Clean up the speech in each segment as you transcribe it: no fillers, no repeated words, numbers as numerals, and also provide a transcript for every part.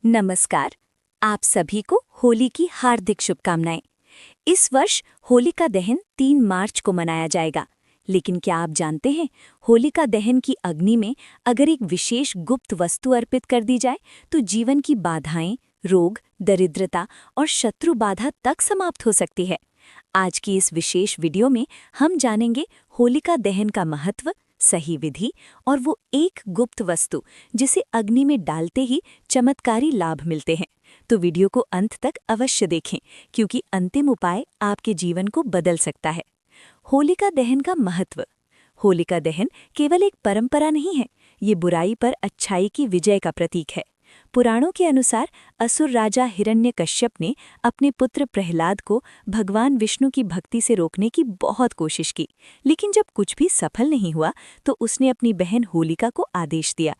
नमस्कार। आप सभी को होली की हार्दिक शुभकामनाएं। इस वर्ष होलिका दहन 3 मार्च को मनाया जाएगा। लेकिन क्या आप जानते हैं, होलिका दहन की अग्नि में अगर एक विशेष गुप्त वस्तु अर्पित कर दी जाए तो जीवन की बाधाएं, रोग, दरिद्रता और शत्रु बाधा तक समाप्त हो सकती है। आज की इस विशेष वीडियो में हम जानेंगे होलिका दहन का महत्व, सही विधि और वो एक गुप्त वस्तु जिसे अग्नि में डालते ही चमत्कारी लाभ मिलते हैं। तो वीडियो को अंत तक अवश्य देखें, क्योंकि अंतिम उपाय आपके जीवन को बदल सकता है। होलिका दहन का महत्व। होलिका दहन केवल एक परंपरा नहीं है, ये बुराई पर अच्छाई की विजय का प्रतीक है। पुराणों के अनुसार असुर राजा हिरण्यकश्यप ने अपने पुत्र प्रहलाद को भगवान विष्णु की भक्ति से रोकने की बहुत कोशिश की, लेकिन जब कुछ भी सफल नहीं हुआ तो उसने अपनी बहन होलिका को आदेश दिया।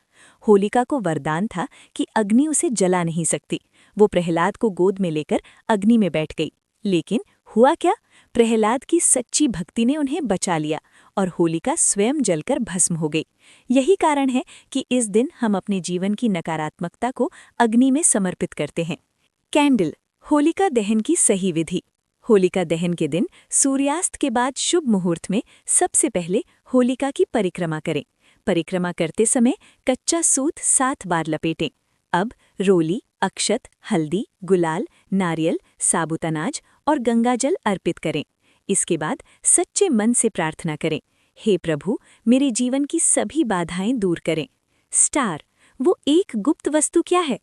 होलिका को वरदान था कि अग्नि उसे जला नहीं सकती। वो प्रहलाद को गोद में लेकर अग्नि में बैठ गई। लेकिन हुआ क्या? प्रहलाद की सच्ची भक्ति ने उन्हें बचा लिया और होलिका स्वयं जलकर भस्म हो गई। यही कारण है कि इस दिन हम अपने जीवन की नकारात्मकता को अग्नि में समर्पित करते हैं। कैंडल। होलिका दहन की सही विधि। होलिका दहन के दिन सूर्यास्त के बाद शुभ मुहूर्त में सबसे पहले होलिका की परिक्रमा करें। परिक्रमा करते समय कच्चा सूत 7 बार लपेटें। अब रोली, अक्षत, हल्दी, गुलाल, नारियल, साबुत अनाज और गंगाजल अर्पित करें। इसके बाद सच्चे मन से प्रार्थना करें, हे प्रभु, मेरे जीवन की सभी बाधाएं दूर करें। स्टार। वो एक गुप्त वस्तु क्या है?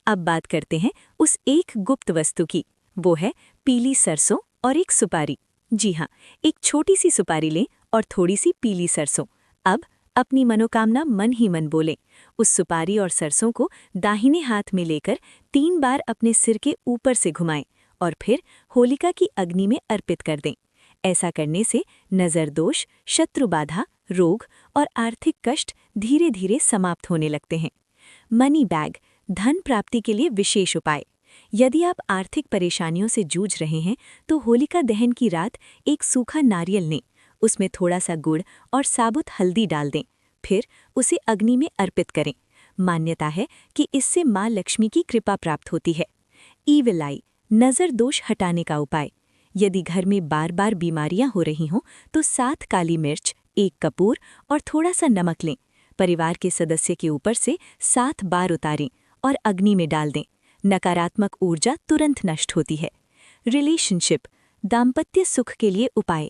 अब बात करते हैं उस एक गुप्त वस्तु की। वो है पीली सरसों और एक सुपारी। जी हाँ, एक छोटी सी सुपारी लें और थोड़ी सी पीली सरसों। अब अपनी मनोकामना मन ही मन बोलें। उस सुपारी और सरसों को दाहिने हाथ में लेकर 3 बार अपने सिर के ऊपर से घुमाएं और फिर होलिका की अग्नि में अर्पित कर दें। ऐसा करने से नज़र दोष, शत्रु बाधा, रोग और आर्थिक कष्ट धीरे धीरे समाप्त होने लगते हैं। Money bag. धन प्राप्ति के लिए विशेष उपाय। यदि आप आर्थिक परेशानियों से जूझ रहे हैं तो होलिका दहन की रात एक सूखा नारियल लें, उसमें थोड़ा सा गुड़ और साबुत हल्दी डाल दें, फिर उसे अग्नि में अर्पित करें। मान्यता है कि इससे माँ लक्ष्मी की कृपा प्राप्त होती है। ईविल आई। नज़र दोष हटाने का उपाय। यदि घर में बार बार बीमारियां हो रही हों तो 7 काली मिर्च, 1 कपूर और थोड़ा सा नमक लें। परिवार के सदस्य के ऊपर से 7 बार उतारें और अग्नि में डाल दें। नकारात्मक ऊर्जा तुरंत नष्ट होती है। रिलेशनशिप। दाम्पत्य सुख के लिए उपाय।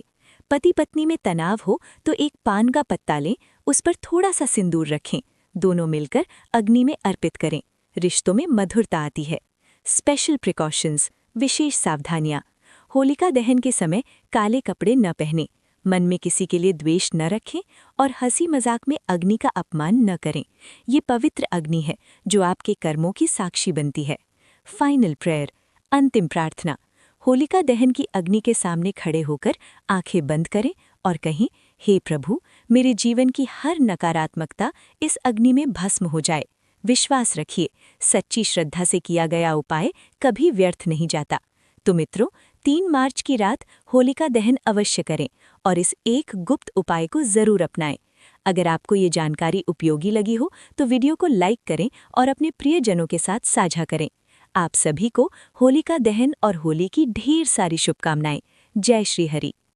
पति पत्नी में तनाव हो तो एक पान का पत्ता लें, उस पर थोड़ा सा सिंदूर रखें, दोनों मिलकर अग्नि में अर्पित करें। रिश्तों में मधुरता आती है। Special precautions. विशेष सावधानियां। होलिका दहन के समय काले कपड़े न पहनें, मन में किसी के लिए द्वेष न रखें और हंसी मजाक में अग्नि का अपमान न करें। ये पवित्र अग्नि है जो आपके कर्मों की साक्षी बनती है। Final prayer. अंतिम प्रार्थना। होलिका दहन की अग्नि के सामने खड़े होकर आंखें बंद करें और कहें, हे प्रभु, मेरे जीवन की हर नकारात्मकता इस अग्नि में भस्म हो जाए। विश्वास रखिए, सच्ची श्रद्धा से किया गया उपाय कभी व्यर्थ नहीं जाता। तो मित्रों, 3 मार्च की रात होलिका दहन अवश्य करें और इस एक गुप्त उपाय को जरूर अपनाएं। अगर आपको ये जानकारी उपयोगी लगी हो तो वीडियो को लाइक करें और अपने प्रियजनों के साथ साझा करें। आप सभी को होलिका दहन और होली की ढेर सारी शुभकामनाएं। जय श्री हरि।